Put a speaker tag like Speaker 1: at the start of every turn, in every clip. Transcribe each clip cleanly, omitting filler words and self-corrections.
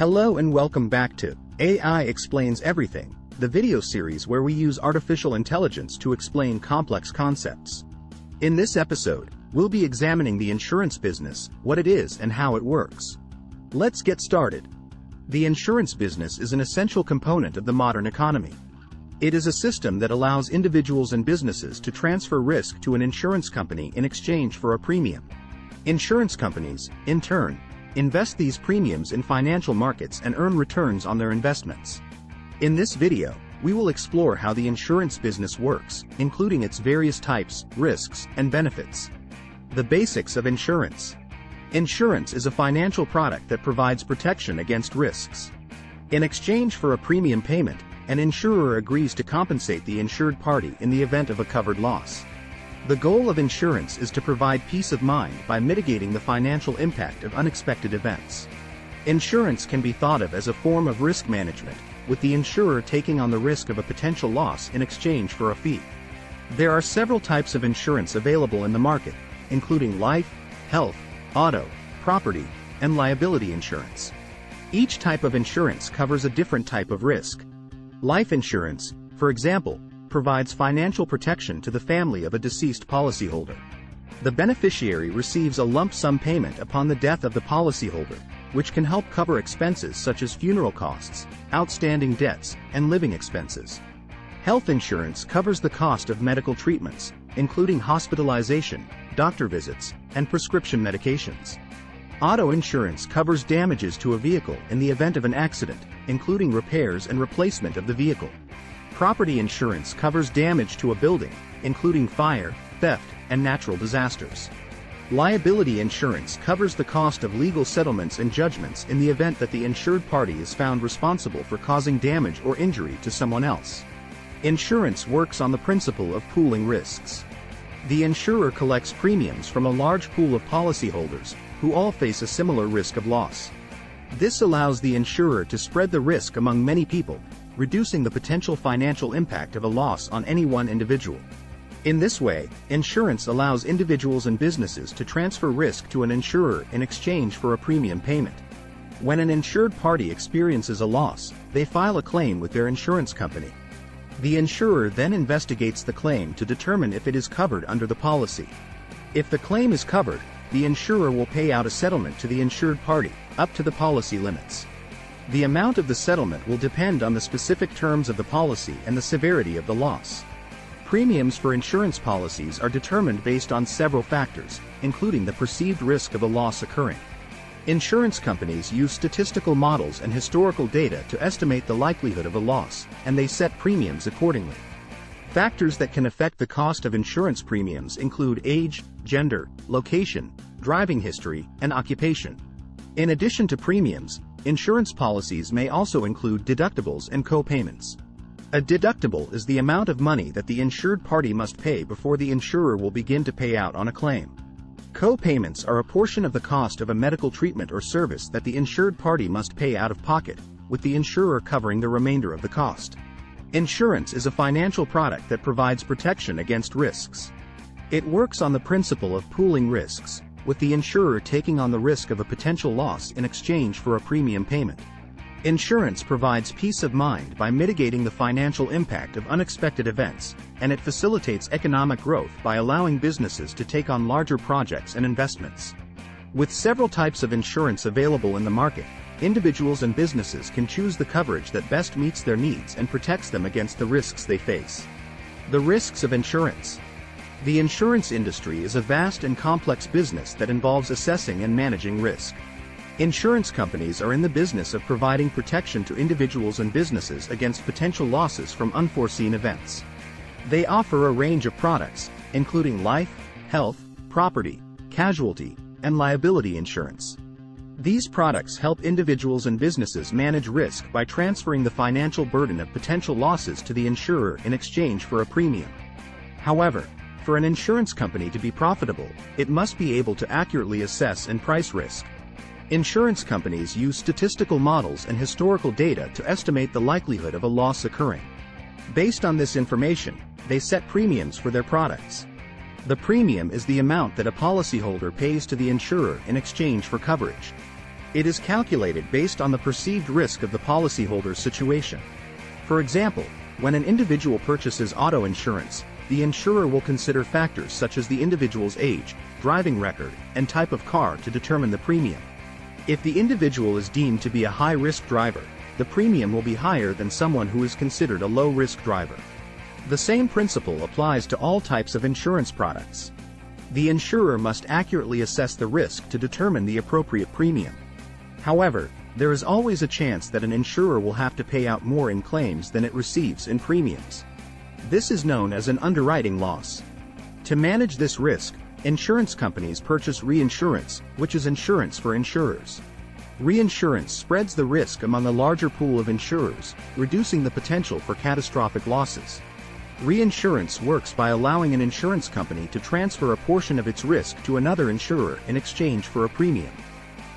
Speaker 1: Hello and welcome back to AI Explains Everything, the video series where we use artificial intelligence to explain complex concepts. In this episode, we'll be examining the insurance business, what it is and how it works. Let's get started. The insurance business is an essential component of the modern economy. It is a system that allows individuals and businesses to transfer risk to an insurance company in exchange for a premium. Insurance companies, in turn, invest these premiums in financial markets and earn returns on their investments. In this video, we will explore how the insurance business works, including its various types, risks, and benefits. The basics of insurance. Insurance is a financial product that provides protection against risks. In exchange for a premium payment, an insurer agrees to compensate the insured party in the event of a covered loss. The goal of insurance is to provide peace of mind by mitigating the financial impact of unexpected events. Insurance can be thought of as a form of risk management, with the insurer taking on the risk of a potential loss in exchange for a fee. There are several types of insurance available in the market, including life, health, auto, property, and liability insurance. Each type of insurance covers a different type of risk. Life insurance, for example, provides financial protection to the family of a deceased policyholder. The beneficiary receives a lump sum payment upon the death of the policyholder, which can help cover expenses such as funeral costs, outstanding debts, and living expenses. Health insurance covers the cost of medical treatments, including hospitalization, doctor visits, and prescription medications. Auto insurance covers damages to a vehicle in the event of an accident, including repairs and replacement of the vehicle. Property insurance covers damage to a building, including fire, theft, and natural disasters. Liability insurance covers the cost of legal settlements and judgments in the event that the insured party is found responsible for causing damage or injury to someone else. Insurance works on the principle of pooling risks. The insurer collects premiums from a large pool of policyholders, who all face a similar risk of loss. This allows the insurer to spread the risk among many people, reducing the potential financial impact of a loss on any one individual. In this way, insurance allows individuals and businesses to transfer risk to an insurer in exchange for a premium payment. When an insured party experiences a loss, they file a claim with their insurance company. The insurer then investigates the claim to determine if it is covered under the policy. If the claim is covered, the insurer will pay out a settlement to the insured party, up to the policy limits. The amount of the settlement will depend on the specific terms of the policy and the severity of the loss. Premiums for insurance policies are determined based on several factors, including the perceived risk of a loss occurring. Insurance companies use statistical models and historical data to estimate the likelihood of a loss, and they set premiums accordingly. Factors that can affect the cost of insurance premiums include age, gender, location, driving history, and occupation. In addition to premiums, insurance policies may also include deductibles and co-payments. A deductible is the amount of money that the insured party must pay before the insurer will begin to pay out on a claim. Co-payments are a portion of the cost of a medical treatment or service that the insured party must pay out of pocket, with the insurer covering the remainder of the cost. Insurance is a financial product that provides protection against risks. It works on the principle of pooling risks, with the insurer taking on the risk of a potential loss in exchange for a premium payment. Insurance provides peace of mind by mitigating the financial impact of unexpected events, and it facilitates economic growth by allowing businesses to take on larger projects and investments. With several types of insurance available in the market, individuals and businesses can choose the coverage that best meets their needs and protects them against the risks they face. The risks of insurance. The insurance industry is a vast and complex business that involves assessing and managing risk. Insurance companies are in the business of providing protection to individuals and businesses against potential losses from unforeseen events. They offer a range of products, including life, health, property, casualty, and liability insurance. These products help individuals and businesses manage risk by transferring the financial burden of potential losses to the insurer in exchange for a premium. However, for an insurance company to be profitable, it must be able to accurately assess and price risk. Insurance companies use statistical models and historical data to estimate the likelihood of a loss occurring. Based on this information, they set premiums for their products. The premium is the amount that a policyholder pays to the insurer in exchange for coverage. It is calculated based on the perceived risk of the policyholder's situation. For example, when an individual purchases auto insurance, the insurer will consider factors such as the individual's age, driving record, and type of car to determine the premium. If the individual is deemed to be a high-risk driver, the premium will be higher than someone who is considered a low-risk driver. The same principle applies to all types of insurance products. The insurer must accurately assess the risk to determine the appropriate premium. However, there is always a chance that an insurer will have to pay out more in claims than it receives in premiums. This is known as an underwriting loss. To manage this risk, insurance companies purchase reinsurance, which is insurance for insurers. Reinsurance spreads the risk among a larger pool of insurers, reducing the potential for catastrophic losses. Reinsurance works by allowing an insurance company to transfer a portion of its risk to another insurer in exchange for a premium.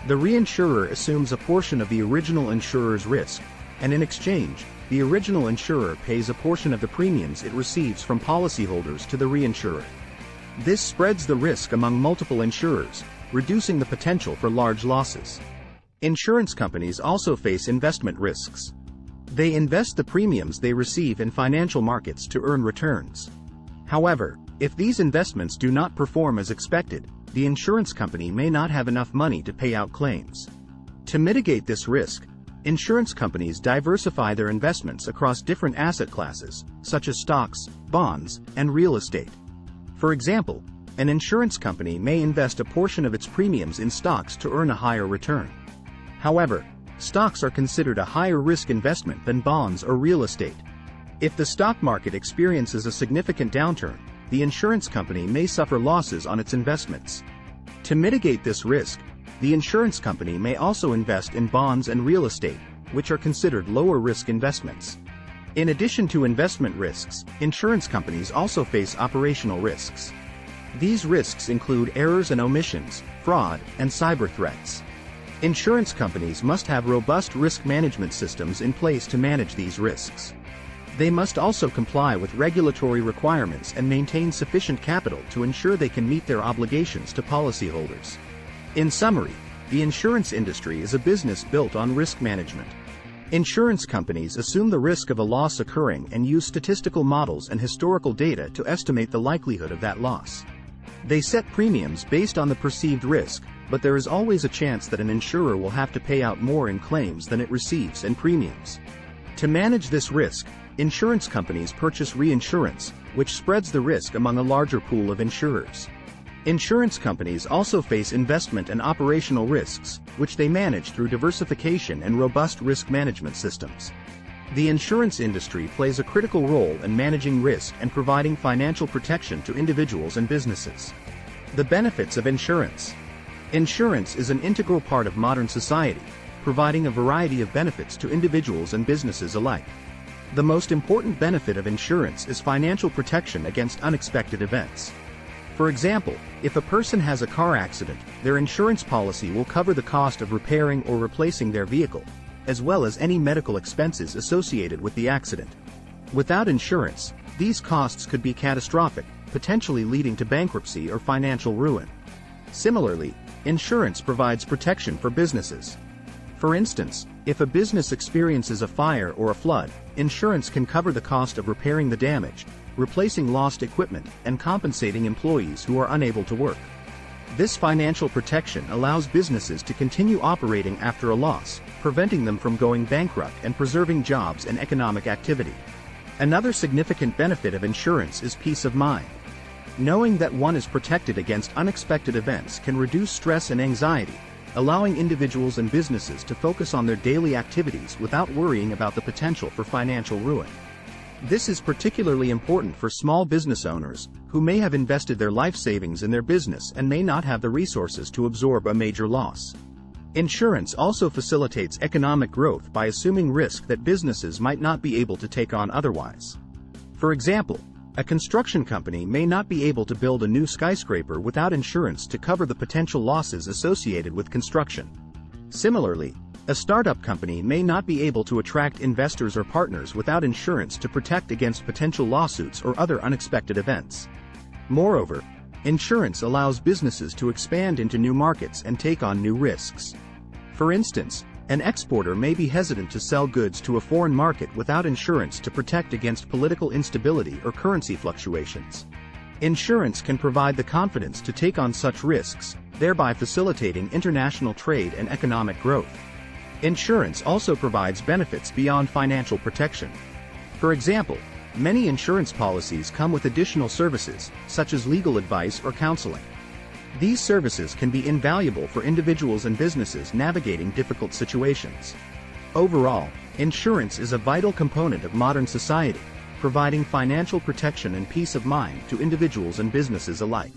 Speaker 1: The reinsurer assumes a portion of the original insurer's risk, and in exchange, the original insurer pays a portion of the premiums it receives from policyholders to the reinsurer. This spreads the risk among multiple insurers, reducing the potential for large losses. Insurance companies also face investment risks. They invest the premiums they receive in financial markets to earn returns. However, if these investments do not perform as expected, the insurance company may not have enough money to pay out claims. To mitigate this risk, insurance companies diversify their investments across different asset classes, such as stocks, bonds, and real estate. For example, an insurance company may invest a portion of its premiums in stocks to earn a higher return. However, stocks are considered a higher risk investment than bonds or real estate. If the stock market experiences a significant downturn, the insurance company may suffer losses on its investments. To mitigate this risk, the insurance company may also invest in bonds and real estate, which are considered lower risk investments. In addition to investment risks, insurance companies also face operational risks. These risks include errors and omissions, fraud, and cyber threats. Insurance companies must have robust risk management systems in place to manage these risks. They must also comply with regulatory requirements and maintain sufficient capital to ensure they can meet their obligations to policyholders. In summary, the insurance industry is a business built on risk management. Insurance companies assume the risk of a loss occurring and use statistical models and historical data to estimate the likelihood of that loss. They set premiums based on the perceived risk, but there is always a chance that an insurer will have to pay out more in claims than it receives in premiums. To manage this risk, insurance companies purchase reinsurance, which spreads the risk among a larger pool of insurers. Insurance companies also face investment and operational risks, which they manage through diversification and robust risk management systems. The insurance industry plays a critical role in managing risk and providing financial protection to individuals and businesses. The benefits of insurance. Insurance is an integral part of modern society, providing a variety of benefits to individuals and businesses alike. The most important benefit of insurance is financial protection against unexpected events. For example, if a person has a car accident, their insurance policy will cover the cost of repairing or replacing their vehicle, as well as any medical expenses associated with the accident. Without insurance, these costs could be catastrophic, potentially leading to bankruptcy or financial ruin. Similarly, insurance provides protection for businesses. For instance, if a business experiences a fire or a flood, insurance can cover the cost of repairing the damage, replacing lost equipment, and compensating employees who are unable to work. This financial protection allows businesses to continue operating after a loss, preventing them from going bankrupt and preserving jobs and economic activity. Another significant benefit of insurance is peace of mind. Knowing that one is protected against unexpected events can reduce stress and anxiety, allowing individuals and businesses to focus on their daily activities without worrying about the potential for financial ruin. This is particularly important for small business owners, who may have invested their life savings in their business and may not have the resources to absorb a major loss. Insurance also facilitates economic growth by assuming risk that businesses might not be able to take on otherwise. For example, a construction company may not be able to build a new skyscraper without insurance to cover the potential losses associated with construction. Similarly, a startup company may not be able to attract investors or partners without insurance to protect against potential lawsuits or other unexpected events. Moreover, insurance allows businesses to expand into new markets and take on new risks. For instance, an exporter may be hesitant to sell goods to a foreign market without insurance to protect against political instability or currency fluctuations. Insurance can provide the confidence to take on such risks, thereby facilitating international trade and economic growth. Insurance also provides benefits beyond financial protection. For example, many insurance policies come with additional services, such as legal advice or counseling. These services can be invaluable for individuals and businesses navigating difficult situations. Overall, insurance is a vital component of modern society, providing financial protection and peace of mind to individuals and businesses alike.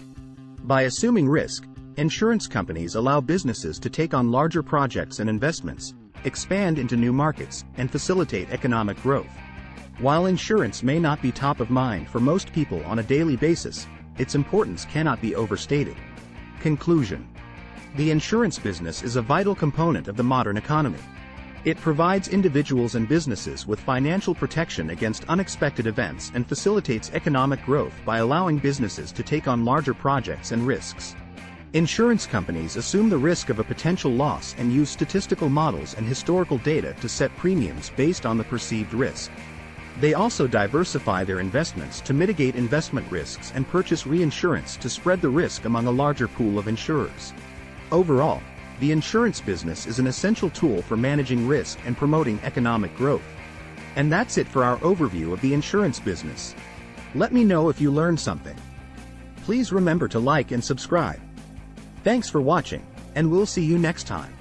Speaker 1: By assuming risk, insurance companies allow businesses to take on larger projects and investments, expand into new markets, and facilitate economic growth. While insurance may not be top of mind for most people on a daily basis, its importance cannot be overstated. Conclusion: the insurance business is a vital component of the modern economy. It provides individuals and businesses with financial protection against unexpected events and facilitates economic growth by allowing businesses to take on larger projects and risks. Insurance companies assume the risk of a potential loss and use statistical models and historical data to set premiums based on the perceived risk. They also diversify their investments to mitigate investment risks and purchase reinsurance to spread the risk among a larger pool of insurers. Overall, the insurance business is an essential tool for managing risk and promoting economic growth. And that's it for our overview of the insurance business. Let me know if you learned something. Please remember to like and subscribe. Thanks for watching, and we'll see you next time.